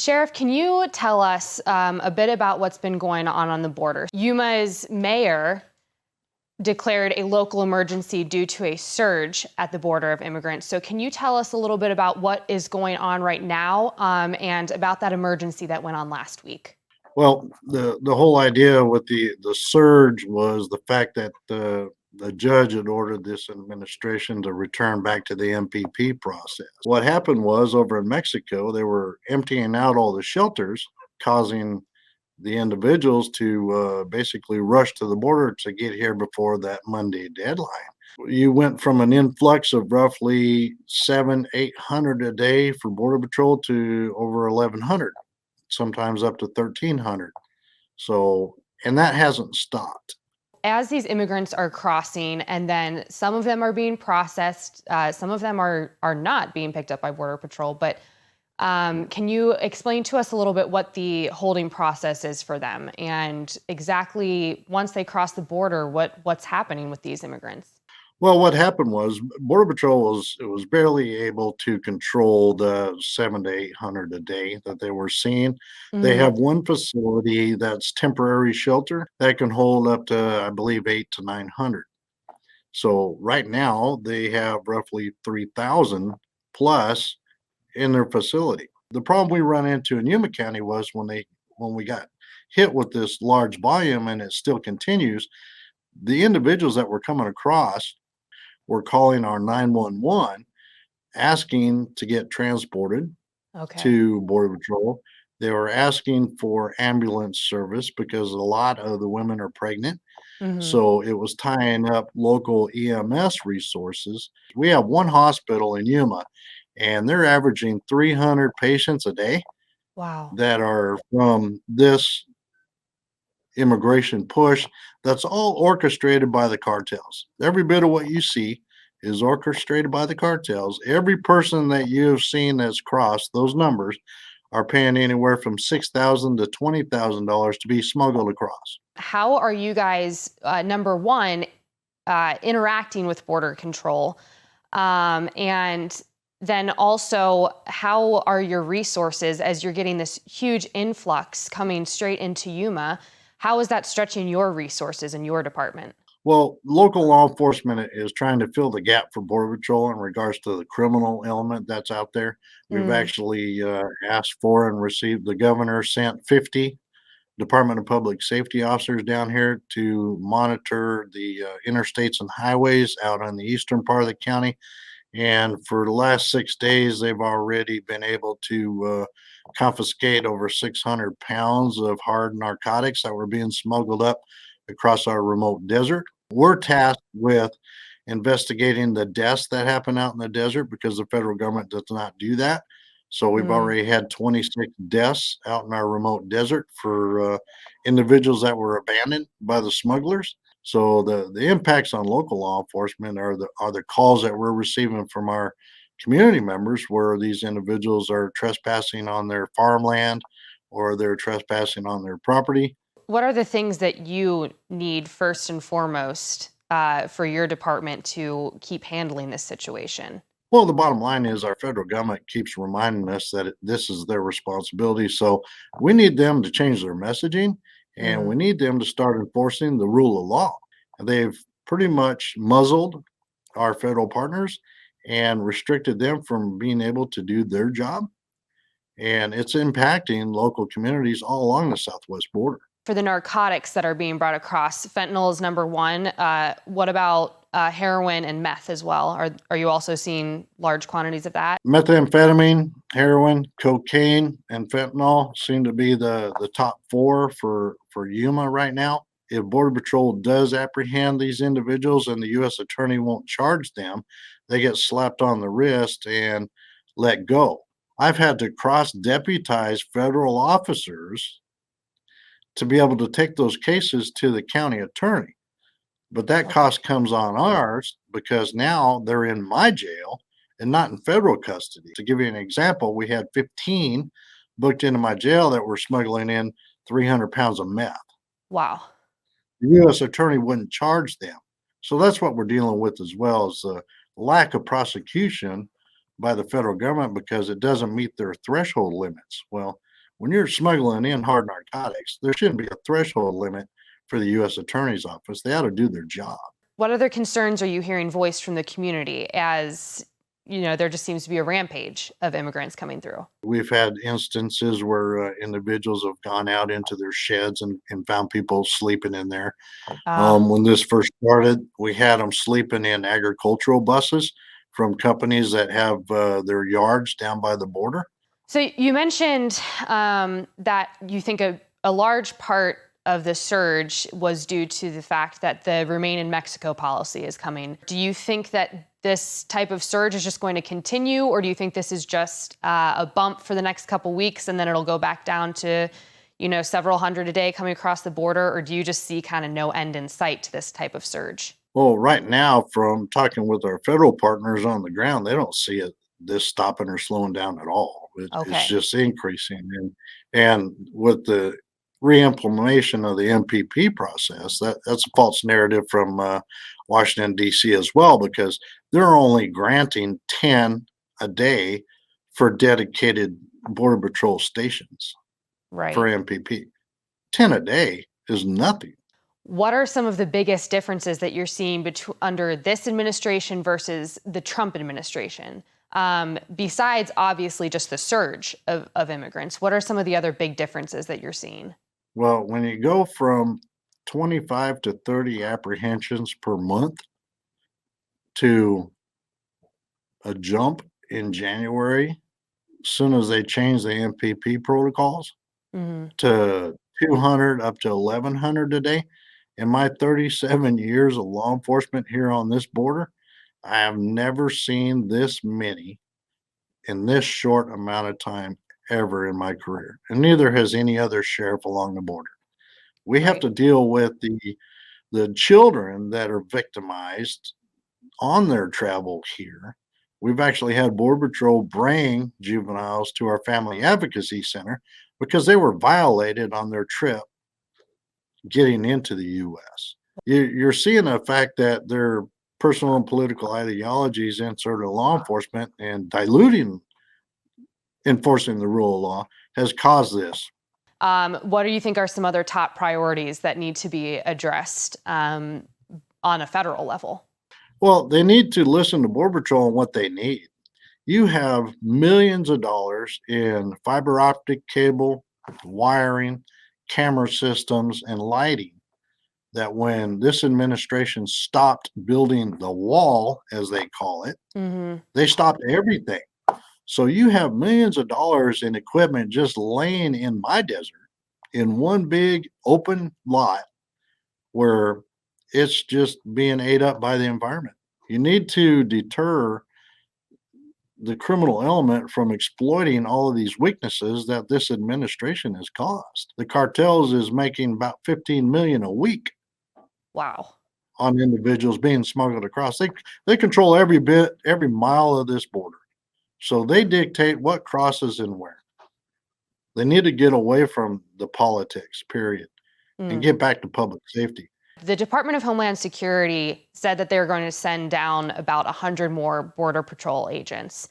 Sheriff, can you tell us a bit about what's been going on the border? Yuma's mayor declared a local emergency due to a surge at the border of immigrants. So can you tell us a little bit about what is going on right now and about that emergency that went on last week? Well, the whole idea with the surge was the fact that the judge had ordered this administration to return back to the MPP process. What happened was over in Mexico, they were emptying out all the shelters, causing the individuals to basically rush to the border to get here before that Monday deadline. You went from an influx of roughly 800 a day for Border Patrol to over 1,100, sometimes up to 1,300. So, and that hasn't stopped. As these immigrants are crossing, and then some of them are being processed, some of them are not being picked up by Border Patrol. But can you explain to us a little bit what the holding process is for them, and exactly once they cross the border, what's happening with these immigrants? Well, what happened was Border Patrol was barely able to control the 700 to 800 a day that they were seeing. They Hmm. have one facility that's temporary shelter that can hold up to, I believe, 800 to 900. So right now they have roughly 3,000 plus in their facility. The problem we run into in Yuma County was when we got hit with this large volume, and it still continues. The individuals that were coming across were calling our 911 asking to get transported Okay. to Border Patrol. They were asking for ambulance service because a lot of the women are pregnant. Hmm. So it was tying up local EMS resources. We have one hospital in Yuma, and they're averaging 300 patients a day Wow. that are from this immigration push that's all orchestrated by the cartels. Every bit of what you see is orchestrated by the cartels. Every person that you've seen that's crossed those numbers are paying anywhere from $6,000 to $20,000 to be smuggled across. How are you guys, number one, interacting with border control? And then also, how are your resources as you're getting this huge influx coming straight into Yuma? How is that stretching your resources in your department? Well, local law enforcement is trying to fill the gap for Border Patrol in regards to the criminal element that's out there. We've Mm. actually asked for and received, the governor sent 50 Department of Public Safety officers down here to monitor the interstates and highways out on the eastern part of the county. And for the last 6 days, they've already been able to confiscate over 600 pounds of hard narcotics that were being smuggled up across our remote desert. We're tasked with investigating the deaths that happen out in the desert because the federal government does not do that. So we've Mm. already had 26 deaths out in our remote desert for individuals that were abandoned by the smugglers. So the impacts on local law enforcement are the calls that we're receiving from our community members where these individuals are trespassing on their farmland or they're trespassing on their property. What are the things that you need first and foremost for your department to keep handling this situation? Well, the bottom line is our federal government keeps reminding us that this is their responsibility. So we need them to change their messaging, and we Mm. need them to start enforcing the rule of law. They've pretty much muzzled our federal partners and restricted them from being able to do their job. And it's impacting local communities all along the southwest border. For the narcotics that are being brought across, fentanyl is number one. What about heroin and meth as well? Are you also seeing large quantities of that? Methamphetamine, heroin, cocaine, and fentanyl seem to be the top four for Yuma right now. If Border Patrol does apprehend these individuals and the U.S. attorney won't charge them, they get slapped on the wrist and let go. I've had to cross deputize federal officers to be able to take those cases to the county attorney. But that Okay. cost comes on ours because now they're in my jail and not in federal custody. To give you an example, we had 15 booked into my jail that were smuggling in 300 pounds of meth. Wow. The U.S. attorney wouldn't charge them. So that's what we're dealing with as well as the lack of prosecution by the federal government because it doesn't meet their threshold limits. Well, When you're smuggling in hard narcotics, there shouldn't be a threshold limit for the U.S. Attorney's Office. They ought to do their job. What other concerns are you hearing voiced from the community as, there just seems to be a rampage of immigrants coming through? We've had instances where individuals have gone out into their sheds and found people sleeping in there. Uh, When this first started, we had them sleeping in agricultural buses from companies that have their yards down by the border. so you mentioned that you think a large part of the surge was due to the fact that the Remain in Mexico policy is coming. Do you think that this type of surge is just going to continue, or do you think this is just a bump for the next couple weeks and then it'll go back down to, several hundred a day coming across the border, or do you just see kind of no end in sight to this type of surge? Well, right now, from talking with our federal partners on the ground, they don't see this stopping or slowing down at all. It's Okay. just increasing, and with the reimplementation of the MPP process, that's a false narrative from Washington D.C. as well, because they're only granting 10 a day for dedicated Border Patrol stations for Right. MPP. 10 a day is nothing. What are some of the biggest differences that you're seeing under this administration versus the Trump administration? Besides, obviously, just the surge of immigrants, what are some of the other big differences that you're seeing? Well, when you go from 25 to 30 apprehensions per month to a jump in January, as soon as they changed the MPP protocols Hmm. to 200 up to 1100 a day, in my 37 years of law enforcement here on this border, I have never seen this many in this short amount of time ever in my career. And neither has any other sheriff along the border. We have Right. to deal with the children that are victimized on their travel here. We've actually had Border Patrol bring juveniles to our Family Advocacy Center because they were violated on their trip getting into the U.S. You're seeing the fact that their personal and political ideologies insert law enforcement and diluting enforcing the rule of law has caused this. What do you think are some other top priorities that need to be addressed on a federal level? Well, they need to listen to Border Patrol on what they need. You have millions of dollars in fiber optic cable, wiring, camera systems, and lighting that when this administration stopped building the wall, as they call it, Hmm. they stopped everything. So you have millions of dollars in equipment just laying in my desert in one big open lot where it's just being ate up by the environment. You need to deter the criminal element from exploiting all of these weaknesses that this administration has caused. The cartels is making about 15 million a week Wow. on individuals being smuggled across. They control every bit, every mile of this border. So they dictate what crosses and where. They need to get away from the politics, period, and Mm. get back to public safety. The Department of Homeland Security said that they're going to send down about 100 more Border Patrol agents.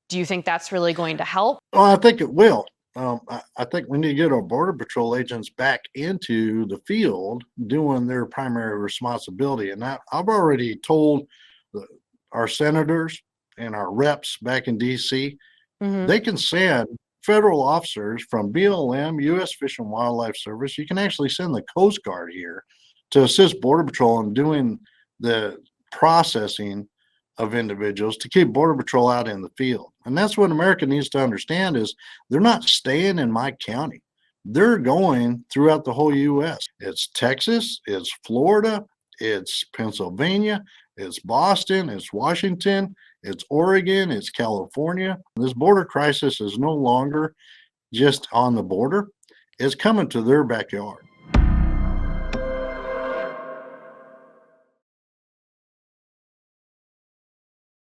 Do you think that's really going to help? Well, I think it will. I think we need to get our Border Patrol agents back into the field doing their primary responsibility. And I've already told the, our senators and our reps back in D.C., Hmm. they can send federal officers from BLM, U.S. Fish and Wildlife Service. You can actually send the Coast Guard here to assist Border Patrol in doing the processing of individuals to keep Border Patrol out in the field. And that's what America needs to understand is they're not staying in my county. They're going throughout the whole US. It's Texas, it's Florida, it's Pennsylvania, it's Boston, it's Washington, it's Oregon, it's California. This border crisis is no longer just on the border. It's coming to their backyard.